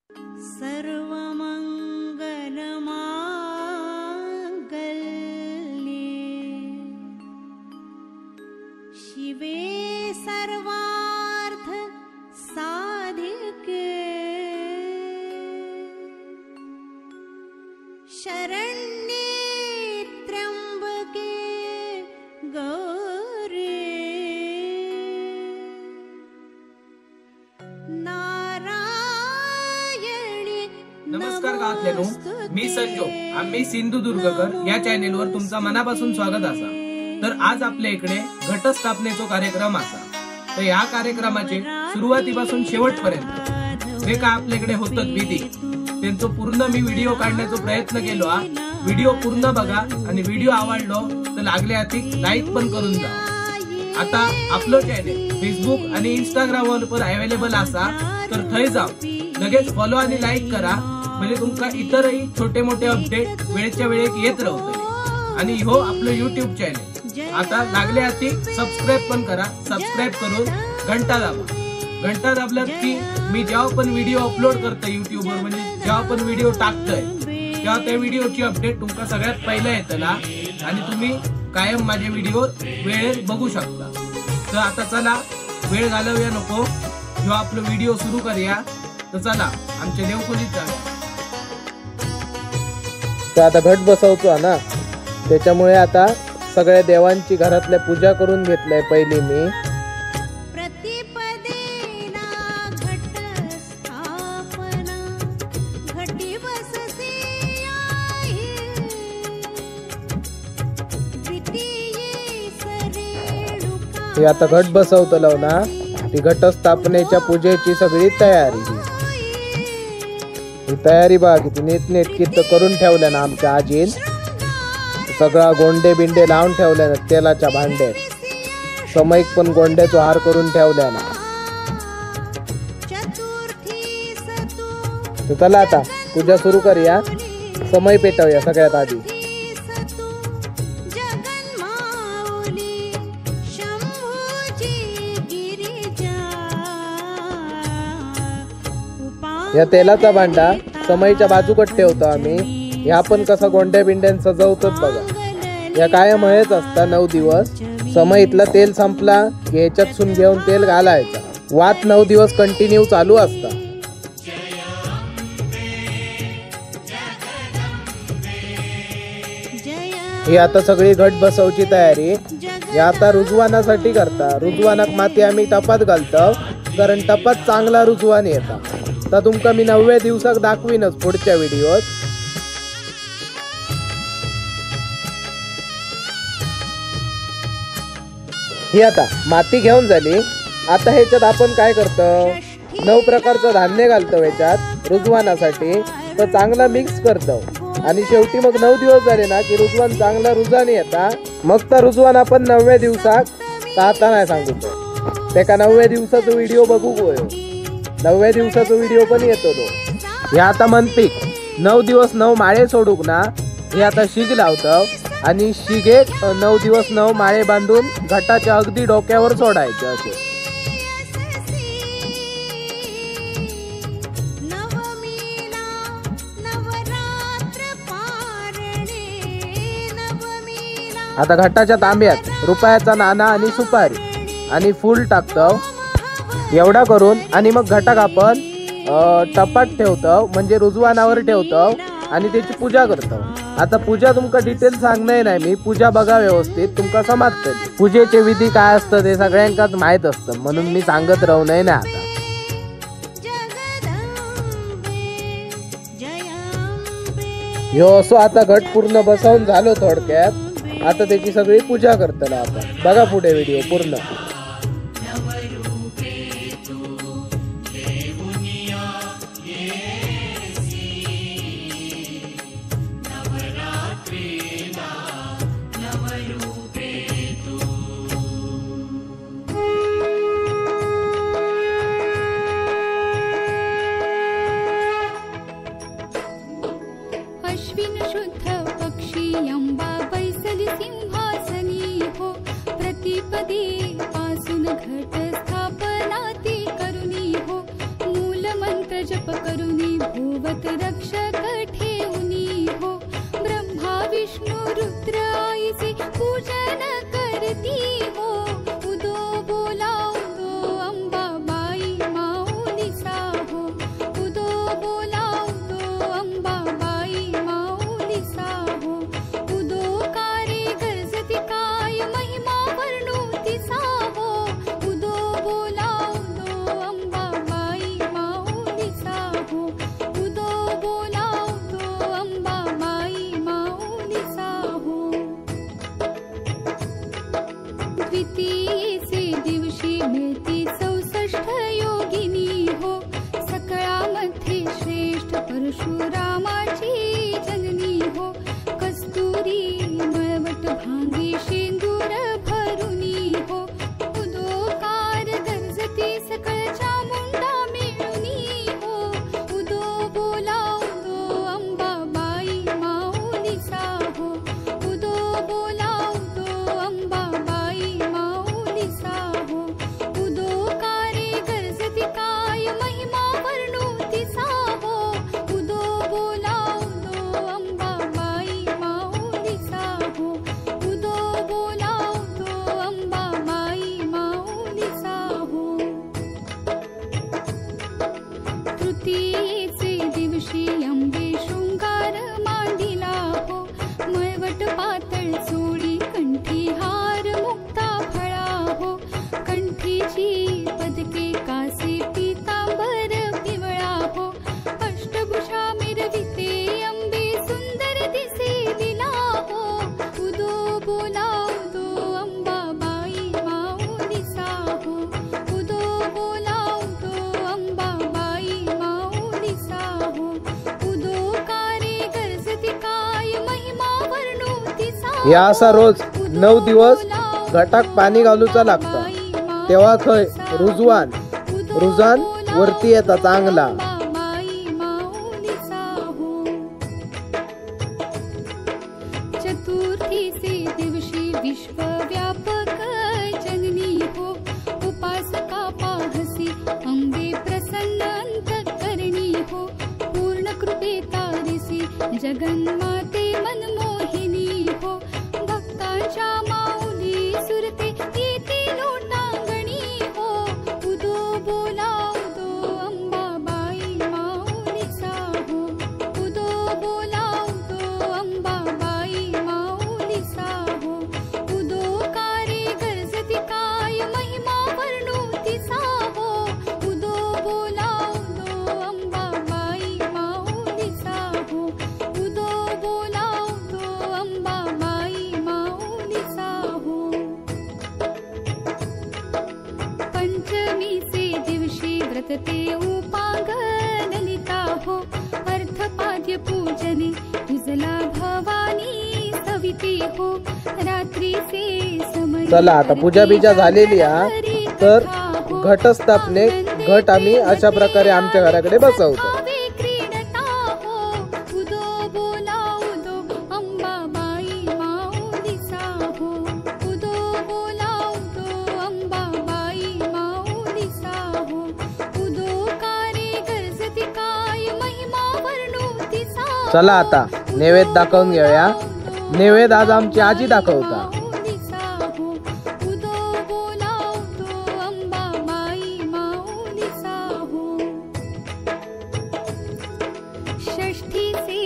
शिवे सर्वार्थ साधिके शरण्ये त्र्यंबके गौरी नारायणी। नमस्कार गावातल्यानो, मी संजोग, आम्ही सिंधुदुर्गकर या चॅनेलवर तुमचा मनापासून स्वागत असा। तर आज आपल्या इकडे घटस्थापनेचा कार्यक्रम असा। तर या कार्यक्रमाचे सुरुवातीपासून शेवटपर्यंत जे काय आपल्याकडे होतात विधी त्यांचा पूर्ण मी व्हिडिओ काढण्याचा प्रयत्न केलो। व्हिडिओ पूर्ण बघा आणि व्हिडिओ आवडलो तर लागले हाती लाईक पण करून जा। आता आपलं चॅनेल फेसबुक आणि इंस्टाग्राम वर अवेलेबल असा, तर थंय जाऊ लगेच फॉलो आणि लाईक करा, म्हणजे तुमका इतरही छोटे मोठे अपडेट वेळेच्या वेळेक येत राहतले। आणि हो आपलं युट्यूब चॅनेल आता लागले हाती सबस्क्राइब पण करा। सबस्क्राइब करून घंटा दाबा। घंटा दाबलात की मी जेव्हा पण व्हिडिओ अपलोड करते युट्यूब वर, म्हणजे जेव्हा पण व्हिडिओ टाकतोय तेव्हा त्या व्हिडिओची अपडेट तुमका सगळ्यात पहिला येतला आणि तुम्ही कायम माझे व्हिडिओ वेळेत बघू शकता। तर आता चला वेळ घालवूया नको, जेव्हा आपलं व्हिडिओ सुरू करूया। तर चला आमच्या देवखोलीत जाऊया। तर आता घट बसवतो ना, त्याच्यामुळे आता सगळ्या देवांची घरातल्या पूजा करून घेतलंय पहिली मी। ही आता घट बसवतलो ना, ती घटस्थापनेच्या पूजेची सगळी तयारी। ही तयारी बघा किती नीटनेटकी करून ठेवल्या ना आमच्या आजीन। सगळा गोंडे बिंडे लावून ठेवल्या ना तेलाच्या भांड्यात। समयक पण गोंड्याचा हार करून ठेवल्या ना। तर चला आता पूजा सुरू करूया। समय पेटवूया सगळ्यात आधी। या तेलाचा भांडा समईच्या बाजूकट ठेवतो आम्ही। ह्या पण कसा गोंड्या बिंड्यान सजवतात बघा। या कायम हळेच असता 9 दिवस। समईतला तेल संपला की ह्याच्यात सून घेऊन तेल घालायचा। वात 9 दिवस कंटिन्यू चालू असता। ही आता सगळी घट बसवची तयारी। ही आता रुजवानासाठी करता। रुजवानाक माती आम्ही टपात घालतो, कारण टपात चांगला रुजवान येता। तर तुमका मी 9व्या दिवसाक दाखवीनच पुढच्या व्हिडिओत। ही आता माती घेऊन झाली। आता ह्याच्यात आपण काय करतो, 9 प्रकारचं धान्य घालतो ह्याच्यात रुजवानासाठी। तर चांगला मिक्स करतो आणि शेवटी मग 9 दिवस झाले ना की रुजवान चांगला रुजाने येता। मग तर रुजवान आपण 9व्या दिवसाक आता नाही सांगतो, त्याका 9व्या दिवसाचा व्हिडिओ बघू गोयो। 9व्या दिवसाचा व्हिडिओ पण येतो तो। हे आता मनपीक 9 दिवस 9 माळे सोडूक ना, हे आता शिग लावतो आणि शिगेत 9 दिवस 9 माळे बांधून घटाच्या अगदी डोक्यावर सोडायचे असे। आता घटाच्या तांब्यात रुपयाचा नाणा आणि सुपारी आणि फूल टाकतो एवढा करून, आणि मग घटाक आपण टपात ठेवतो, म्हणजे रुजवानावर ठेवतो आणि त्याची पूजा करतो। आता पूजा तुमका डिटेल सांगणार नाही मी, पूजा बघा व्यवस्थित तुमका समजतं। पूजेचे विधी काय असतं ते सगळ्यांकाच माहित असतं, म्हणून मी सांगत राहू नये ना। आता ह्यो असो आता घट पूर्ण बसवून झालो थोडक्यात। आता त्याची सगळी पूजा करतला आपण। बघा पुढे व्हिडिओ पूर्ण। अश्विन शुद्ध पक्षी अंबा बैसली सिंहासनी हो। प्रतिपदी पासून घट स्थापना ती करुणी हो। मूल मंत्र जप करुणी सोबत रक्षक ठेवणी हो. ब्रह्मा विष्णू रुद्र आईचे पूजन करती हो. उदो बोला उदो अंबाबाई माऊलीचा हो. उदो बोला उदो अंबाबाई माऊलीचा हो. उदो कारे गरजती काय महिमा वर्णू तिचा हो. उदो बोला उदो अंबाबाई माऊलीचा हो. उदो बोला उदो अंबाबाई माऊलीचा हो. द्वितीयेचे दिवशी मिळती 64 योगिनी हो. सकळामध्ये श्रेष्ठ परशुरामाची जननी हो. कस्तुरी मळवट भांगी शेंदूर भरुनी हो. उदोकार गरजती सकळ चामुंडा मिळुनी हो. उदो बोला उदो अंबाबाई माऊलीचा हो. उदो बोला उदो अंबाबाई माऊलीचा हो. उदो कारे गरजती काय महिमा वर्णू तिचा हो. उदो बोला उदो अंबाबाई माऊलीचा हो. उदो बोला उदो अंबाबाई माऊलीचा हो. तृतीयेचे दिवशी अंबे शृंगार मांडिला हो. मळवट पातळ चोळी कंठी हार मुक्ता फळा हो. कंठीची पदके कासे पीतांबर पिवळा हो. अष्टभुजा मिरविते अंबे सुंदर दिसे दिला हो. उदो बोला उदो अंबाबाई माऊलीचा हो. उदो बोला उदो अंबाबाई माऊलीचा हो. उदो कारे गरजती काय महिमा वर्णू तिचा या असा रोज 9 दिवस घटाक पाणी घालूचा लागतं. तेव्हा खय रुजवान वरती येता चांगला. अंबाबाई माऊलीचा हो. चतुर्थीचे दिवशी विश्वव्यापक जननी हो. उपासका पाहसी अंबे प्रसन्न अंतःकरणी हो. पूर्ण कृपे तारिसी जगन्माते मनमोहिनी हो. भक्तांच्या माऊली सुरते येते लोटांगणी हो. उदो बोला उदो अंबाबाई माऊलीचा हो. उदो बोला उदो अंबाबाई माऊलीचा हो. उदो कारे गरजती काय महिमा वर्णू तिचा हो. उदो बोला उदो अंबाबाई माऊलीचा हो. उदो बोला उदो अंबाबाई माऊलीचा हो. पंचमीचे दिवशी व्रतते उपांग ललिता हो. अर्थपाद्य पूजने तुझला भवानी सविती हो. रात्रीचे समय चला आता पूजा बिजा झालेली आहे. तर घटस्थापनेक घट आम्ही अशा प्रकारे आमच्या घराकडे बसवतो. क्रीडता हो. उदो बोला उदो अंबाबाई माऊलीचा हो. उदो बोला उदो अंबाबाई माऊलीचा हो. उदो कारे गरजती काय महिमा वर्णू तिचा. चला आता नैवेद्य दाखवून घेऊया. नैवेद्य आज आमची आजी दाखवता. माऊलीचा हो. उदो बोला उदो अंबाबाई माऊलीचा हो. षष्ठीचे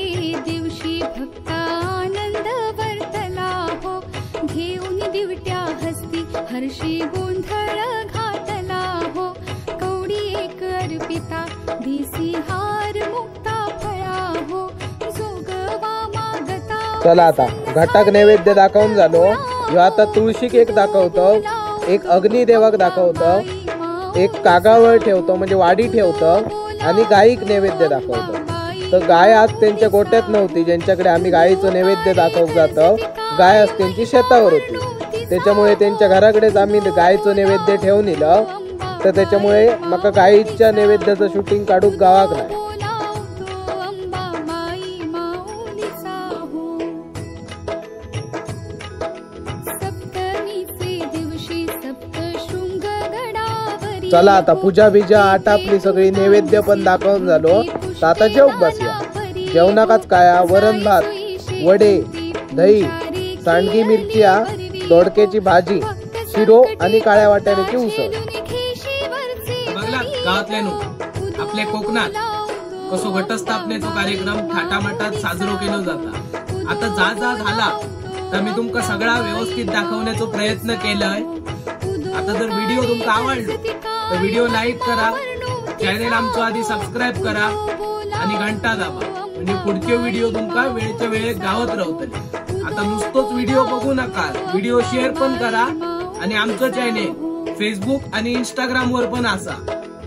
दिवशी भक्ता आनंद वर्तला हो. घेऊन दिवट्या हस्ती हर्षी गोंधळ घातला हो. कवडी एक अर्पिता दिसी हार मुक्ता फळा हो. जोगवा मागता चला आता घटाक नैवेद्य दाखवून झालो. ह्यो आता तुळशीक एक दाखवतो, एक अग्निदेवाक दाखवतो, एक कागावर ठेवतो म्हणजे वाडी ठेवतो आणि गायीक नैवेद्य दाखवतो. तर गाय आज त्यांच्या गोट्यात नव्हती, ज्यांच्याकडे आम्ही गायीचं नैवेद्य दाखवत जातो. गाय आज त्यांची शेतावर होती, त्याच्यामुळे त्यांच्या घराकडेच आम्ही गायीचं नैवेद्य ठेवून दिलं. तर त्याच्यामुळे माका गायीच्या नैवेद्याचं शूटिंग काढूक गावाक नाही. चला आता पूजा बिजा आटापली, सगळी नैवेद्य पण दाखवून झालो. तर आता जेवक बसूया. जेवणाकाच काय वरण भात, वडे, दही, सांडगी मिरच्या, दोडक्याची भाजी, शिरो आणि काळ्या वाटाण्याची उसळ. बघला गावातल्यानो आपल्या कोकणात कसो घटस्थापनेचो कार्यक्रम थाटामाटात साजरो केलो जाता. आता जा जा झाला तर मी तुमका सगळा व्यवस्थित दाखवण्याचा प्रयत्न केलाय. आता जर व्हिडिओ तुमका आवडलो तर व्हिडिओ लाईक करा, चॅनेल आमचो आधी सबस्क्राईब करा आणि घंटा दाबा, म्हणजे पुढचे व्हिडिओ तुमका वेळच्या वेळेत गावत राहतले. आता नुसतोच व्हिडिओ बघू नका, व्हिडिओ शेअर पण करा आणि आमचं चॅनेल फेसबुक आणि इंस्टाग्राम वर पण असा,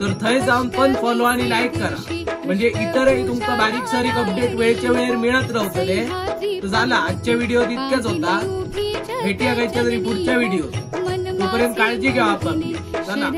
तर थंय जाऊन पण फॉलो आणि लाईक करा, म्हणजे इतरही तुमका बारीक सारीक अपडेट वेळच्या वेळेर मिळत राहतले. तर झाला आजच्या व्हिडिओ इतक्याच होता. भेटूया काहीच्या तरी पुढच्या व्हिडिओ. तोपर्यंत काळजी घ्या आपण. चला.